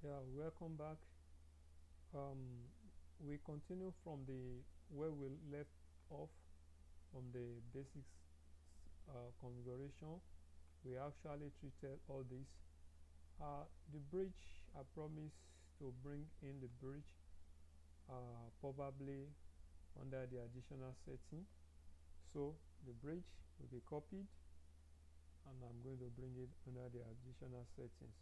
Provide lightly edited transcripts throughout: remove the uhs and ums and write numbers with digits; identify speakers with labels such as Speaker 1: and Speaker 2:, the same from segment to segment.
Speaker 1: Yeah, welcome back. Um, we continue from the where we left off from the basics configuration. We actually treated all this. The bridge, I promise to bring in the bridge probably under the additional setting. So the bridge will be copied and I'm going to bring it under the additional settings.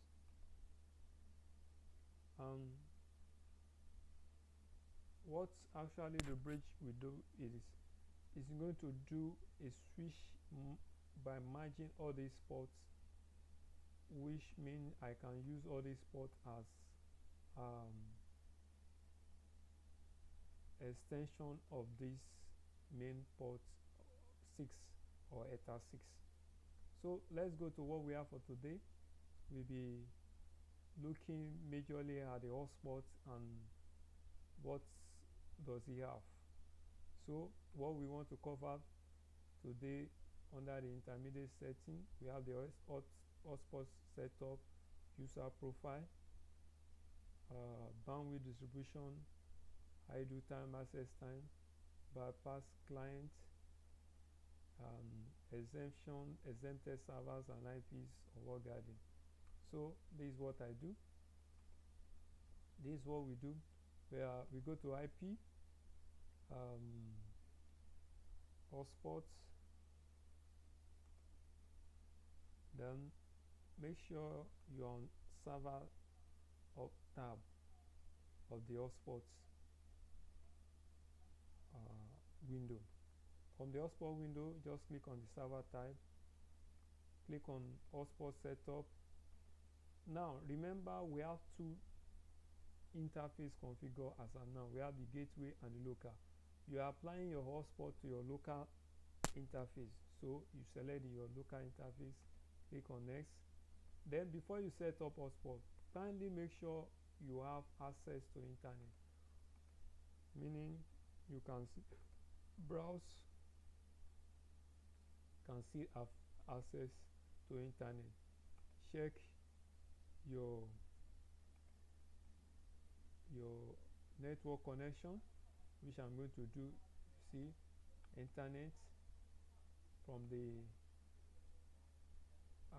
Speaker 1: What actually the bridge will do is it's going to do a switch by merging all these ports, which means I can use all these ports as um, extension of this main port 6 or ETA 6. So let's go to what we have for today. We'll be looking majorly at the hotspot and what does he have. So what we want to cover today under the intermediate setting, we have the hotspot setup, user profile, bandwidth distribution, idle time, access time, bypass client, exempted servers and IPs or wall guarding. So this is what I do. This is what we do. Where we go to IP, hotspots, then make sure you're on server tab of the hotspots window. From the hotspot window, just click on the server type, click on hotspot setup. Now remember we have two interface configure as of now. We have the gateway and the local. You are applying your hotspot to your local interface, so you select your local interface, click on next. Then before you set up hotspot, kindly make sure you have access to internet, meaning you can browse, can still have access to internet. Check your network connection, which I'm going to do. You see internet from the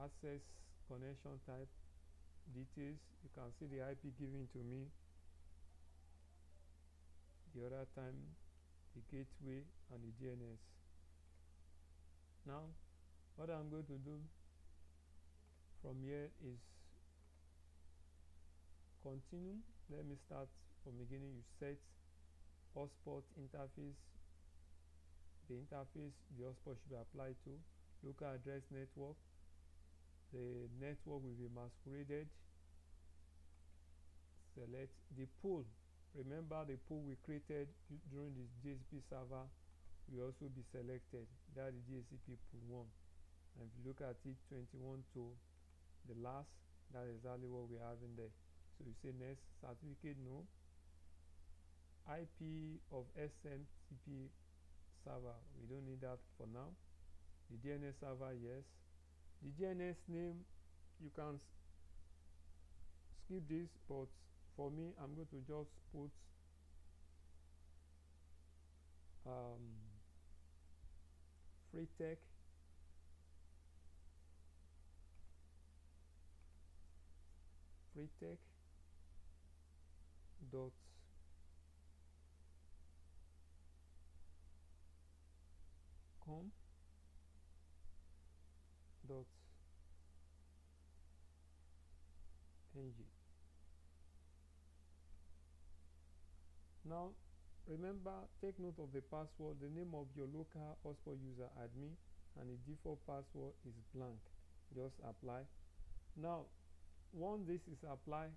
Speaker 1: access connection type details. You can see the IP given to me, the other time the gateway and the DNS. Now what I'm going to do from here is continue. Let me start from beginning. You set hotspot interface, the interface the hotspot should be applied to, local address network. The network will be masqueraded. Select the pool. Remember the pool we created during this DHCP server will also be selected. That is DHCP pool 1. And if you look at it, 21 to the last, that is exactly what we have in there. So you say next, certificate no, IP of SMTP server, we don't need that for now. The DNS server, yes. The DNS name, you can skip this, but for me I'm going to just put freetech dot com dot ng. Now remember, take note of the password. The name of your local hotspot user admin and the default password is blank. Just apply. Now once this is applied,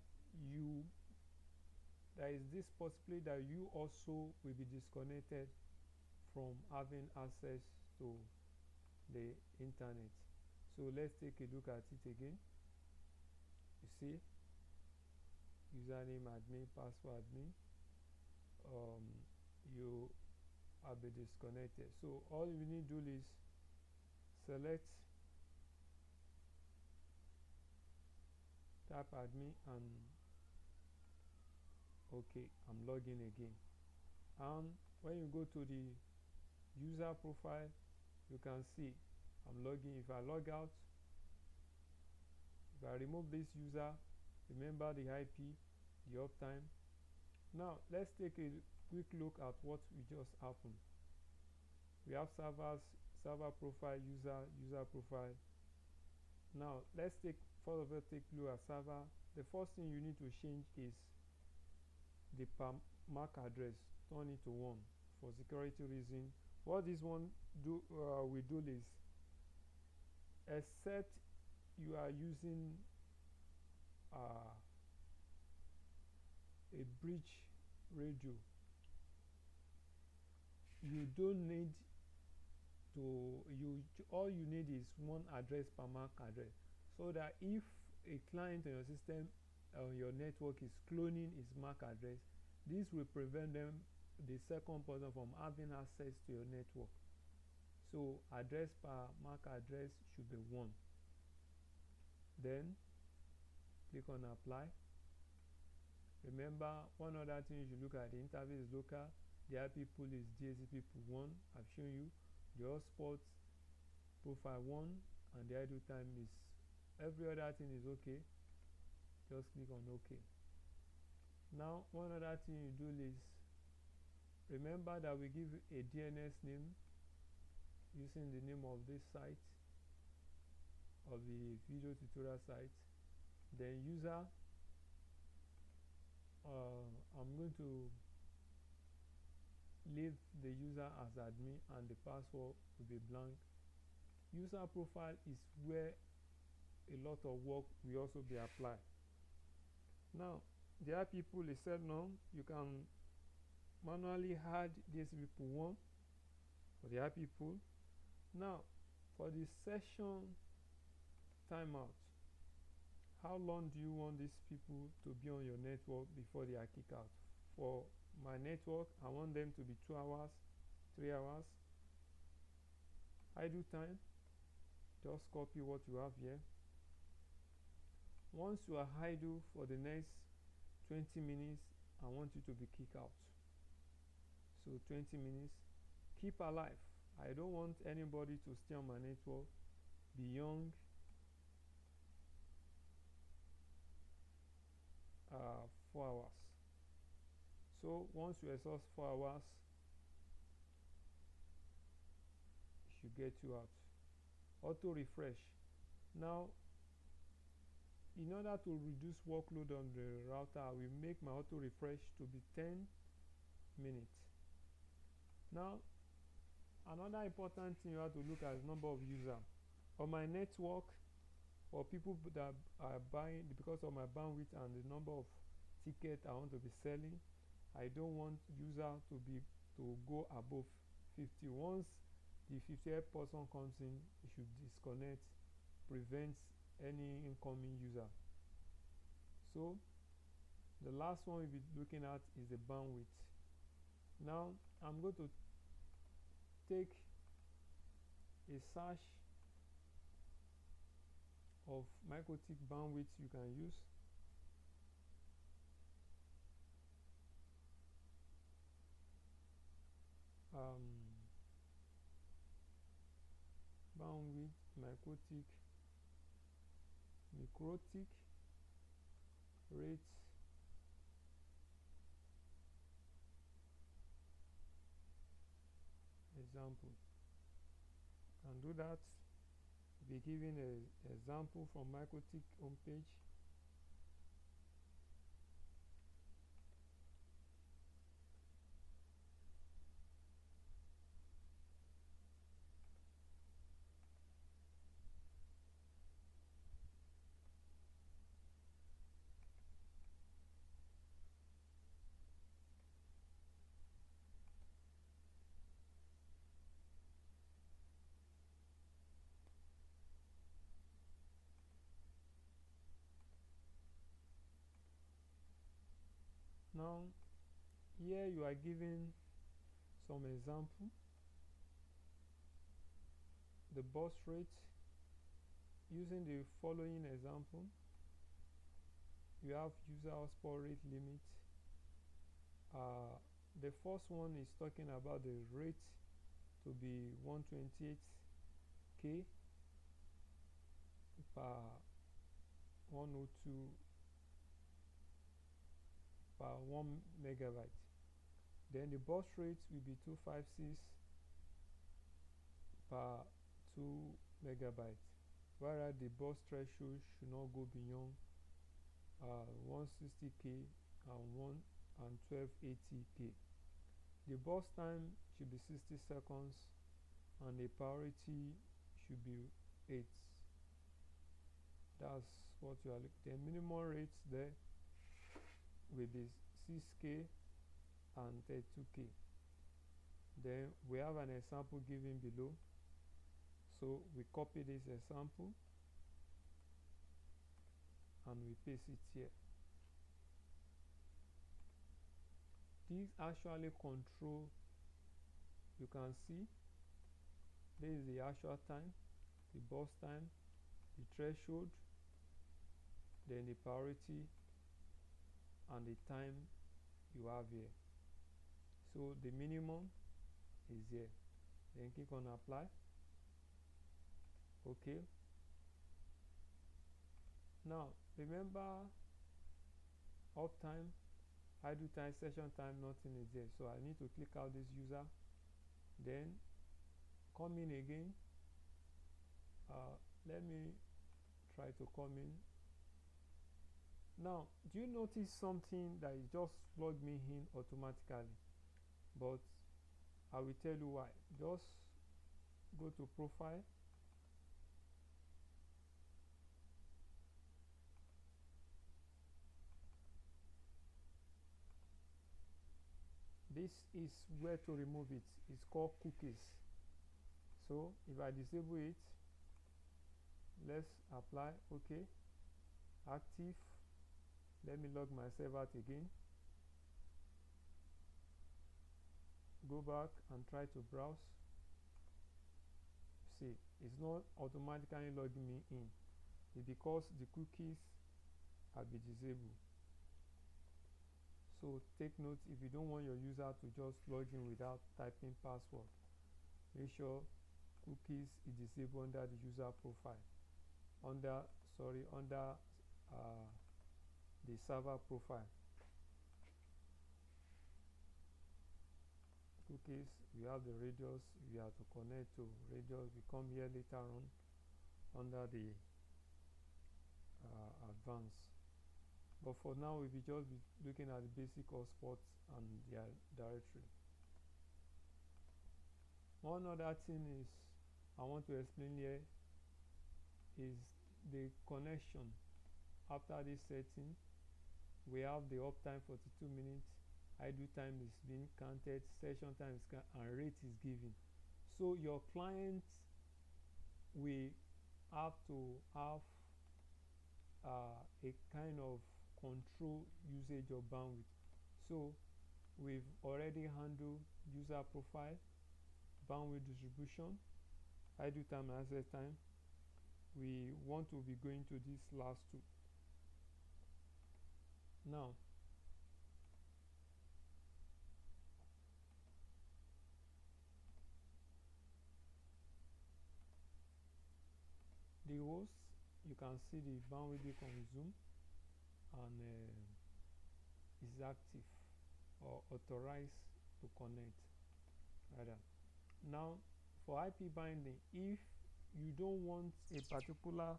Speaker 1: there is this possibility that you also will be disconnected from having access to the internet. So let's take a look at it again. You see, username admin, password admin, you will be disconnected. So all you need to do is select type admin and Okay, I'm logging again. And when you go to the user profile, you can see I'm logging. If I log out, if I remove this user, remember the IP, the uptime. Now let's take a quick look at what we just happened. We have servers, server profile, user profile. Now let's take take a look at server. The first thing you need to change is the MAC address. Turn it to 1 for security reason. What this one we do is, except you are using a bridge radio, you don't need to all you need is one address per MAC address, so that if a client on your system on your network is cloning his MAC address, this will prevent the second person from having access to your network. So address per MAC address should be 1. Then click on apply. Remember, one other thing you should look at: the interface is local, the IP pool is DHCP pool 1, I've shown you, the hotspot profile 1, and the idle time is, every other thing is okay. Just click on OK. Now one other thing you do is, remember that we give a DNS name using the name of this site, of the video tutorial site. Then user, I'm going to leave the user as admin and the password will be blank. User profile is where a lot of work will also be applied. Now the IP pool is set now. You can manually add this pool 1 for the IP pool. Now for the session timeout, how long do you want these people to be on your network before they are kicked out? For my network, I want them to be 2 hours, 3 hours. Idle time, just copy what you have here. Once you are idle for the next 20 minutes, I want you to be kicked out. So 20 minutes. Keep alive. I don't want anybody to stay on my network beyond 4 hours. So once you exhaust 4 hours, it should get you out. Auto refresh. Now, in order to reduce workload on the router, I will make my auto refresh to be 10 minutes. Now, another important thing you have to look at is number of users. On my network, for people that are buying, because of my bandwidth and the number of tickets I want to be selling, I don't want user to go above 50. Once the 50th person comes in, it should disconnect, prevents any incoming user. So the last one we'll be looking at is the bandwidth. Now I'm going to take a search of Mikrotik bandwidth you can use. Bandwidth Mikrotik rate example. Can do that. Be given an example from Mikrotik homepage. Now here you are given some example. The bus rate, using the following example, you have user hotspot rate limit, The first one is talking about the rate to be 128k per 102 per 1 megabyte. Then the bus rate will be 256 per 2 megabytes, whereas the bus threshold should not go beyond 160k and 1280k. The bus time should be 60 seconds and the priority should be 8. That's what you are looking at. The minimum rates there will be 6k and 32k. Then we have an example given below, so we copy this example and we paste it here. These actually control, you can see this is the actual time, the bus time, the threshold, then the priority and the time you have here. So the minimum is here. Then click on apply. Okay. Now remember, uptime, idle time, session time, nothing is there. So I need to click out this user, then come in again. Let me try to come in. Now, do you notice something that is just plug me in automatically? But I will tell you why. Just go to profile. This is where to remove it. It's called cookies. So if I disable it, let's apply. Okay, active. Let me log myself out again. Go back and try to browse. See, it's not automatically logging me in. It's because the cookies have been disabled. So take note, if you don't want your user to just log in without typing password, make sure cookies is disabled under the user profile, under the server profile. Cookies, we have the radius, we have to connect to radius. We come here later on under the advanced. But for now, we'll be just looking at the basic hotspots and their directory. One other thing is I want to explain here is the connection. After this setting, we have the uptime 42 minutes, idle time is being counted, session time is and rate is given. So your client will have to have a kind of control usage of bandwidth. So we've already handled user profile, bandwidth distribution, idle time and access time. We want to be going to these last two. Now the host, you can see the bandwidth consumed and is active or authorized to connect. Rather, now for IP binding, if you don't want a particular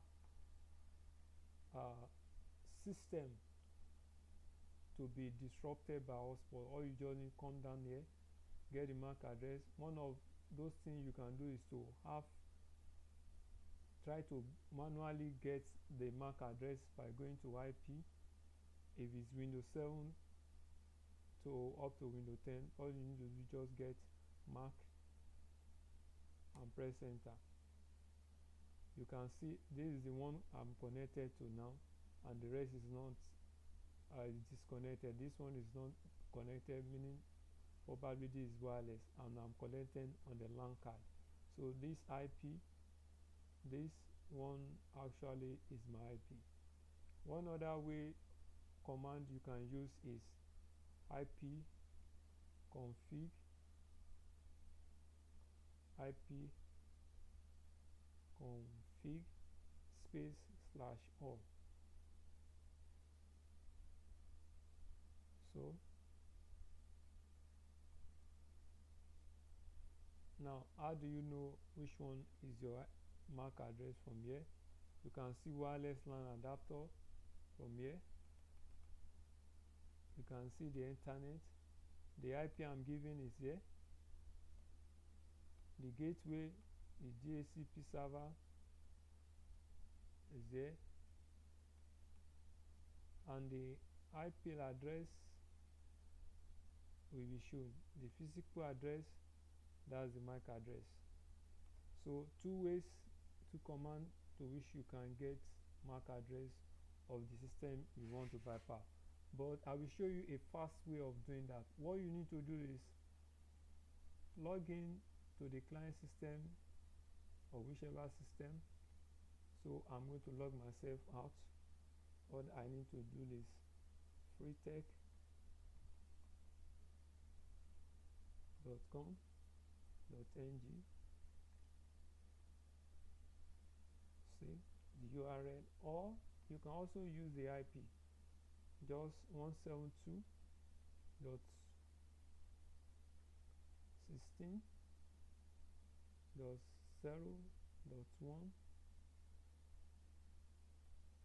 Speaker 1: system to be disrupted by hotspot, all you just need to come down here, get the MAC address. One of those things you can do is to try to manually get the MAC address by going to IP. If it's Windows 7 to up to Windows 10, all you need to do is just get MAC and press enter. You can see this is the one I'm connected to now, and the rest is not disconnected. This one is not connected, meaning probably this is wireless, and I'm connected on the LAN card. So this IP, this one actually is my IP. One other way command you can use is IP config IP config space /all. So now, how do you know which one is your MAC address from here? You can see wireless LAN adapter from here. You can see the internet. The IP I'm giving is here. The gateway, the DHCP server is there, and the IP address will be shown. The physical address, that's the MAC address. So two ways, two commands to which you can get MAC address of the system you want to bypass. But I will show you a fast way of doing that. What you need to do is log in to the client system or whichever system. So I'm going to log myself out. What I need to do is freetech.com.ng. See the URL, or you can also use the IP, just 172.16.0.1.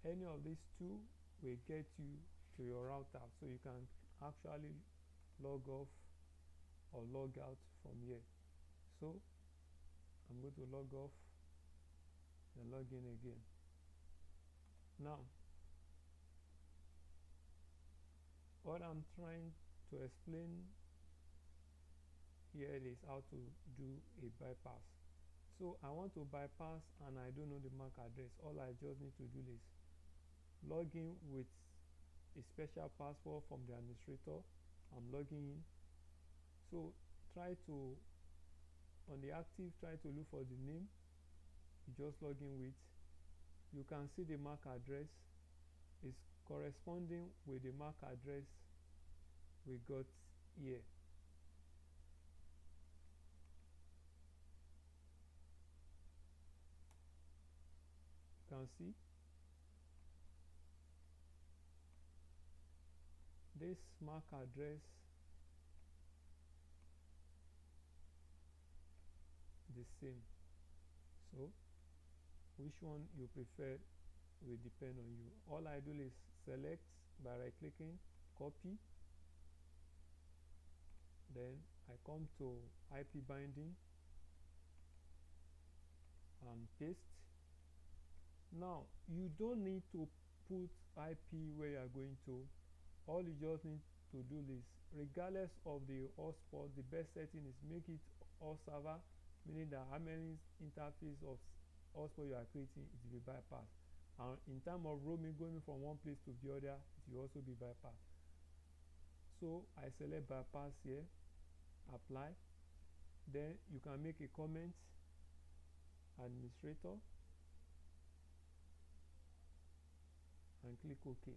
Speaker 1: Any of these two will get you to your router, so you can actually log off or log out from here. So I'm going to log off and log in again. Now, what I'm trying to explain here is how to do a bypass. So I want to bypass and I don't know the MAC address. All I just need to do is log in with a special password from the administrator. I'm logging in. So try to, on the active, try to look for the name you just log in with. You can see the MAC address is corresponding with the MAC address we got here. You can see this MAC address, the same. So which one you prefer will depend on you. All I do is select by right clicking, copy, then I come to IP binding and paste. Now you don't need to put IP where you are going to. All you just need to do is, regardless of the hotspot, the best setting is make it all server, meaning that how many interface of hotspot you are creating, it will be bypassed. And in terms of roaming, going from one place to the other, it will also be bypassed. So I select bypass here, apply. Then you can make a comment, administrator, and click OK.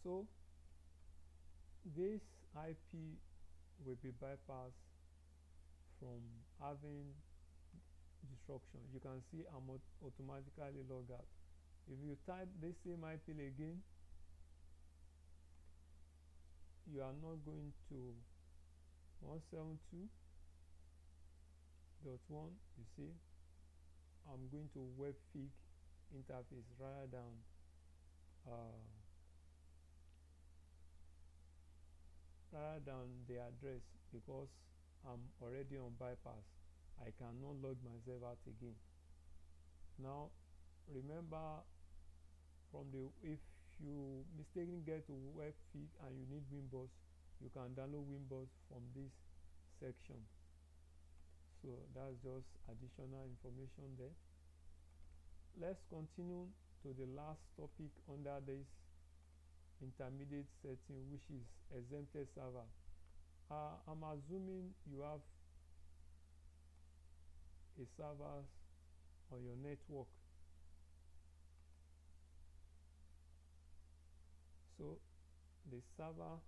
Speaker 1: So this IP will be bypassed from having disruption. You can see I'm automatically logged out. If you type this same IP again, you are not going to 172.1. you see I'm going to webfig interface rather than the address, because I'm already on bypass. I cannot log myself out again. Now remember, if you mistakenly get to webfig and you need Winbox, you can download Winbox from this section. So that's just additional information there. Let's continue to the last topic under this intermediate setting, which is exempted server. I'm assuming you have a server on your network. So the server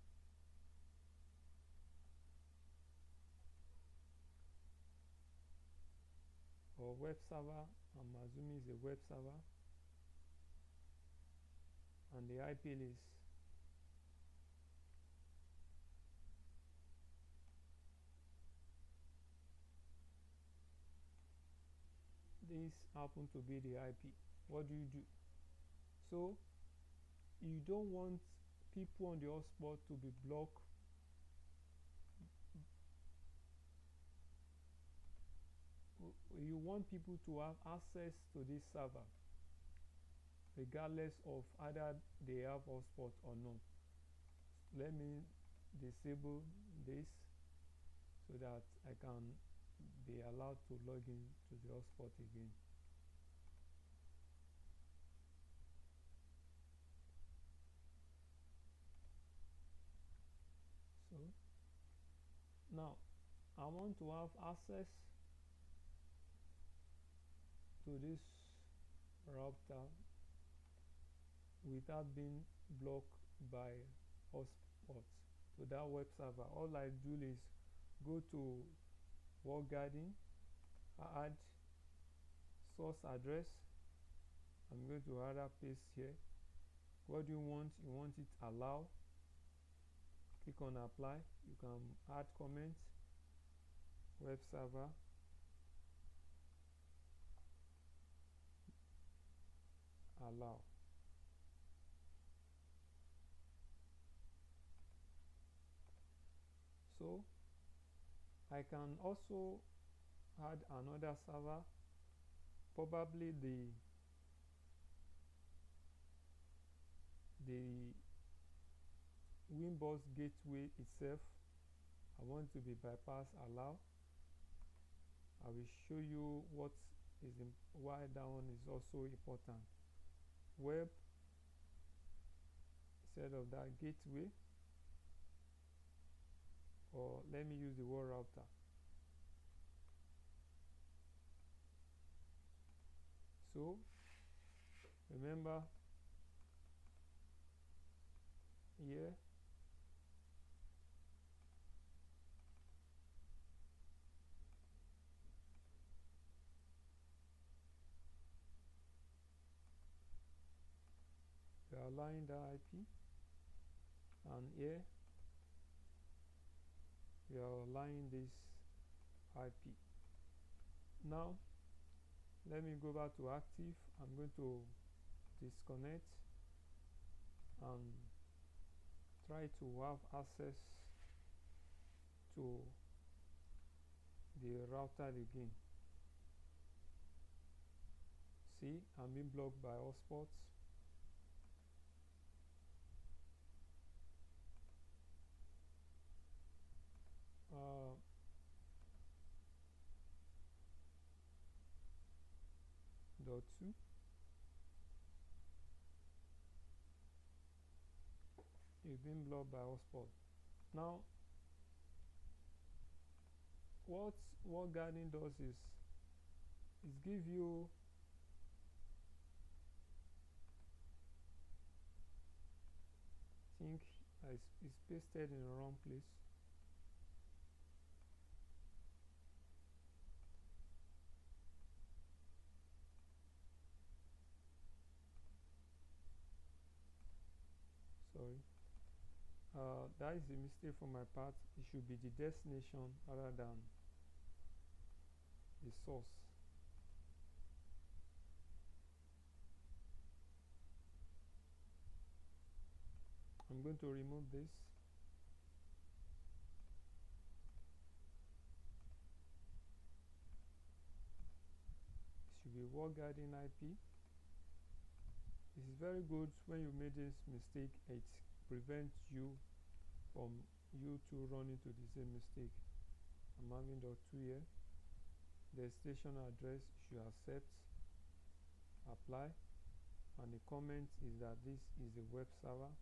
Speaker 1: or web server, I'm assuming is a web server, and the IP list. This happen to be the IP. What do? So you don't want people on the hotspot to be blocked. You want people to have access to this server regardless of either they have hotspot or not. Let me disable this so that I can be allowed to log in to the hotspot again. So now I want to have access to this router without being blocked by hotspot to that web server. All I do is go to walled garden, add source address. I'm going to add a paste here. What do you want? You want it allow. Click on apply. You can add comments. Web server. Allow. So I can also add another server, probably the Winbox gateway itself. I want to be bypass allow. I will show you what is why that one is also important. Web instead of that gateway, or let me use the word router. So remember here we are allowing the IP, and here we are allowing this IP. Now let me go back to active. I'm going to disconnect and try to have access to the router again. See, I'm being blocked by hotspots. Dot 2. You've been blocked by hotspot. Now what walled garden does is give you think it's pasted in the wrong place. Sorry, that is a mistake from my part. It should be the destination rather than the source. I'm going to remove this. It should be walled garden IP. This is very good. When you made this mistake, it prevents you from to run into the same mistake. I'm having .2 here. The station address you should accept, apply, and the comment is that this is a web server.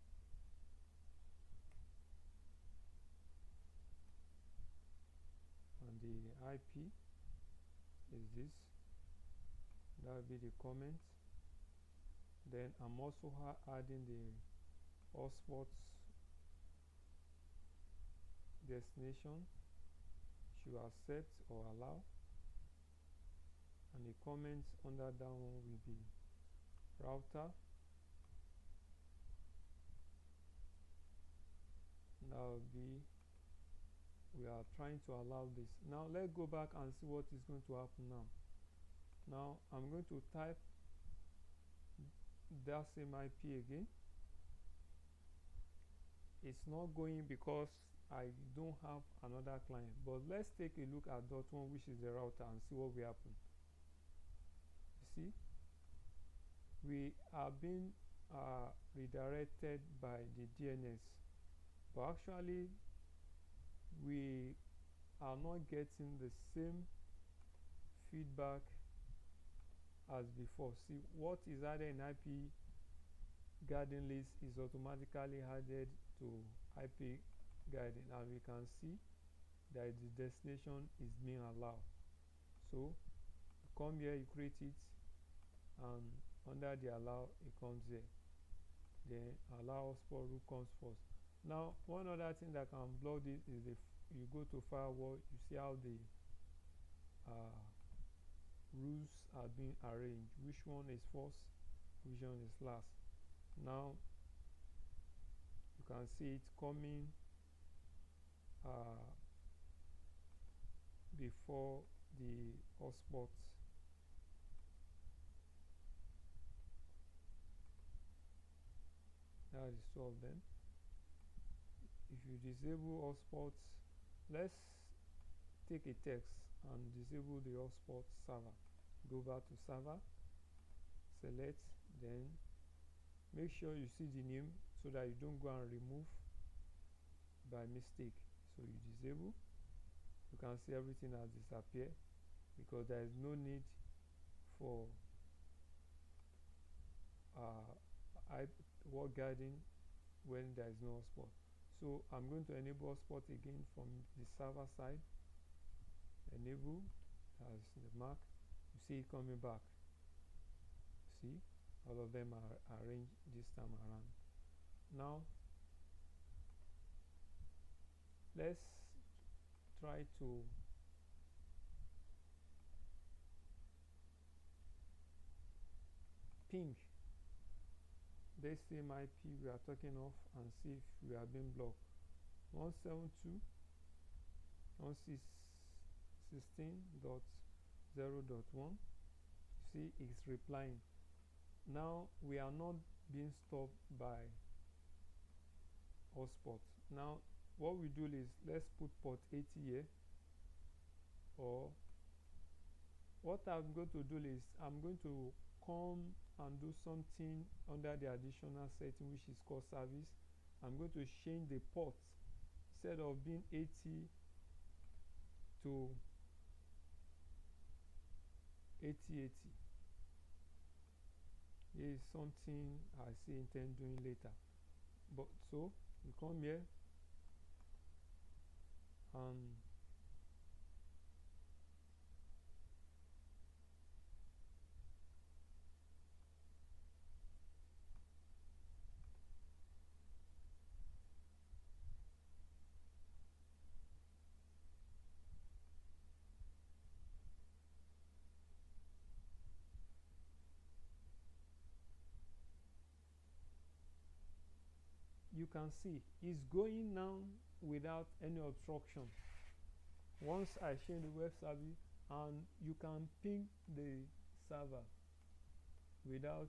Speaker 1: And the IP is this. That will be the comment. Then I'm also adding the hotspots destination should accept or allow, and the comments under that one will be router. That will be, we are trying to allow this. Now let's go back and see what is going to happen now. Now I'm going to type that same IP again. It's not going because I don't have another client, but let's take a look at .1, which is the router, and see what will happen. You see, we are being redirected by the DNS, but actually we are not getting the same feedback as before. See, what is added in IP guarding list is automatically added to IP guarding, and we can see that the destination is being allowed. So you come here, you create it, and under the allow, it comes here. Then allow hotspot rule comes first. Now one other thing that can block this is if you go to firewall, you see how the rules are being arranged, which one is first, which one is last. Now you can see it coming before the hotspot. That is two of them. If you disable hotspots, let's take a text and disable the hotspot server. Go back to server, select, then make sure you see the name so that you don't go and remove by mistake. So you disable, you can see everything has disappeared because there is no need for wall guarding when there is no hotspot. So I'm going to enable hotspot again from the server side. Enable, as the mark, you see it coming back. See, all of them are arranged this time around. Now let's try to ping this same IP we are talking of and see if we are being blocked. 172.116.0.1. See, it's replying. Now we are not being stopped by hotspot. Now what we do is let's put port 80 here, or what I'm going to do is I'm going to come and do something under the additional setting, which is called service. I'm going to change the port. Instead of being 80 to 8080. Here is something I see intend doing later. But so you come here and you can see it's going now without any obstruction. Once I change the web service, and you can ping the server without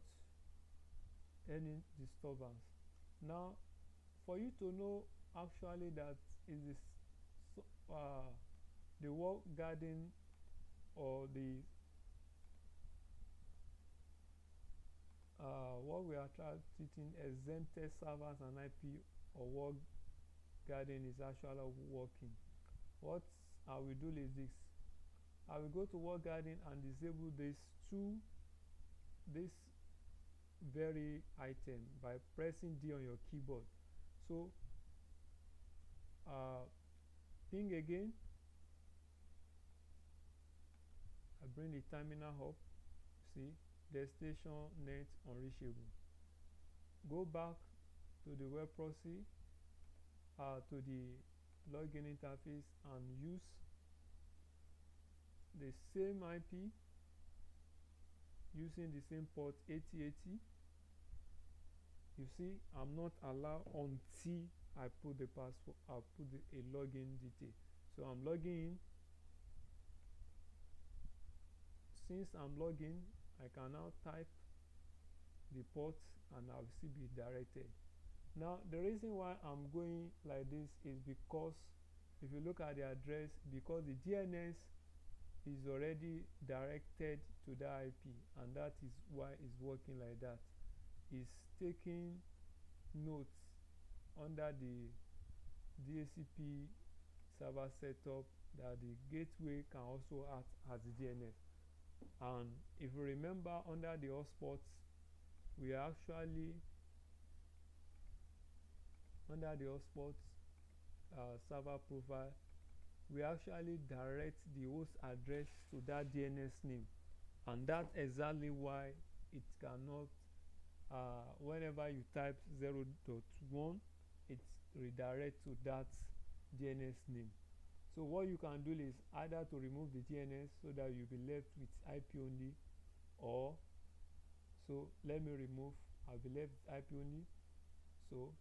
Speaker 1: any disturbance. Now for you to know actually that is this the wall guarding or the what we are treating exempted servers and IP or wall guarding is actually working. What I will do is this: I will go to wall guarding and disable this very item by pressing D on your keyboard. So ping again, I bring the terminal up, see, destination net unreachable. Go back to the web proxy, to the login interface and use the same IP using the same port 8080. You see, I'm not allowed until I put the password, I put a login detail. So I'm logging in. Since I'm logging, I can now type the port and I'll still be directed. Now the reason why I'm going like this is because if you look at the address, because the DNS is already directed to the IP, and that is why it's working like that. It's taking notes under the DHCP server setup that the gateway can also act as the DNS. And if you remember, under the hotspots, we actually under the hotspots server profile, we actually direct the host address to that DNS name, and that's exactly why it cannot whenever you type 0.1, it redirects to that DNS name. So what you can do is either to remove the DNS so that you'll be left with IP only, or so let me remove, I'll be left with IP only. So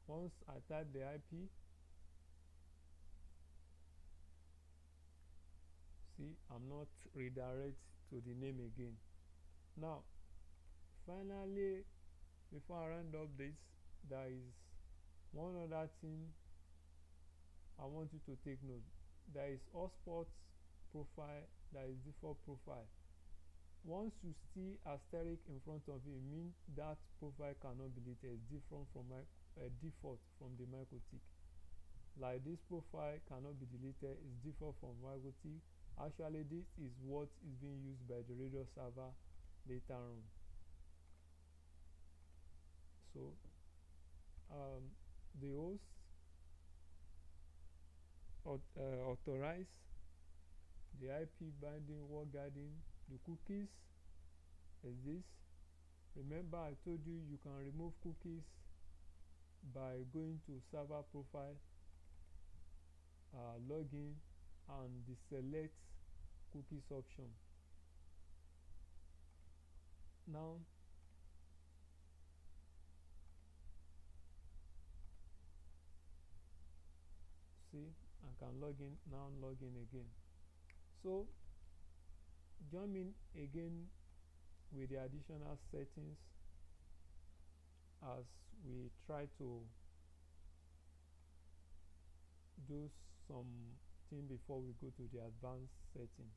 Speaker 1: once I type the IP, see, I'm not redirect to the name again. Now finally, before I round up this, there is one other thing I want you to take note. There is hotspot profile, there is default profile. Once you see asterisk in front of it, means that profile cannot be deleted. It's different from default from the Mikrotik. Like this profile cannot be deleted, it's different from Mikrotik. Actually, this is what is being used by the radio server later on. So the host authorize the IP binding, wall guarding, the cookies is this. Remember, I told you you can remove cookies by going to server profile, login, and the select cookies option. Now see, I can log in. Now log in again. So join me again with the additional settings as we try to do something before we go to the advanced setting.